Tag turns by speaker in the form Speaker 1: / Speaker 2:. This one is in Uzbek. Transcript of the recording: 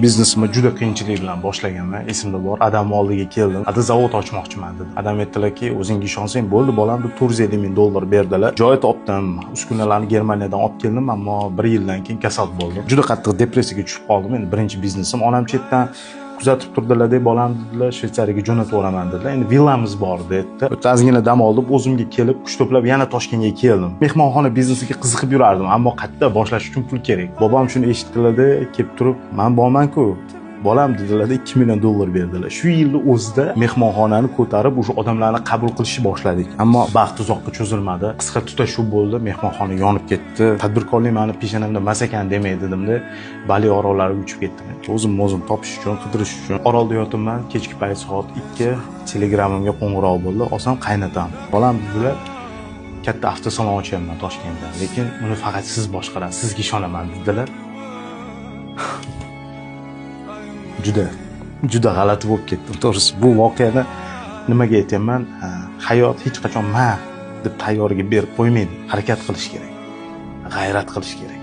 Speaker 1: Biznesimni juda qiyinchilik bilan boshlaganman. Esimda bor. Adam oldiga keldim. Zavod ochmoqchiman dedi. Adam aytdilarki, o'zingga ishonsang bo'ldi, bolam deb $450,000 berdilar. Joy topdim. Uskunalarni Germaniyadan olib keldim, ammo 1 yildan keyin kasal bo'ldim. Juda qattiq depressiyaga tushib qoldim. Endi birinchi biznesim. Onam chetdan kuzatib turdilar-da, bolam dedilar, Shveysariyaga jo'natib yuboraman dedilar. Endi villamiz bor dedi. Ozgina dam olib, o'zimga kelib, kuch to'plab yana Toshkentga keldim. Mehmonxona biznesiga qiziqib yurardim, ammo qayerda boshlash uchun pul kerak. Bobom shuni eshitdilar-da, kelib turib, "Men borman-ku, bolam" dedilar-da, $2 million berdilar. Shu yilni o'zida mehmonxonani ko'tarib, o'sha odamlarni qabul qilishni boshladik. Ammo baxt uzoqqa cho'zilmadi. Qisqa tutashuv bo'ldi, mehmonxona yonib ketdi. Tadbirkorlik meni peshonamda emas ekan demay dedimda, Bali orollariga uchib ketdim. O'zim topish uchun, qidirish uchun orolda yotibman. Kechki payt soat 2 Telegramimga qo'ng'iroq bo'ldi. Olsam qaynatam. Bolam dedilar, "Katta avtosalon ochyapman Toshkentda, lekin uni faqat siz boshqarasiz, sizga ishonaman" dedilar. Juda g'alati bo'lib ketdim. To'g'risi, bu voqeani nimaga aytayman? Hayot hech qachon "ma" deb tayyoriga berib qo'ymaydi. Harakat qilish kerak. G'ayrat qilish kerak.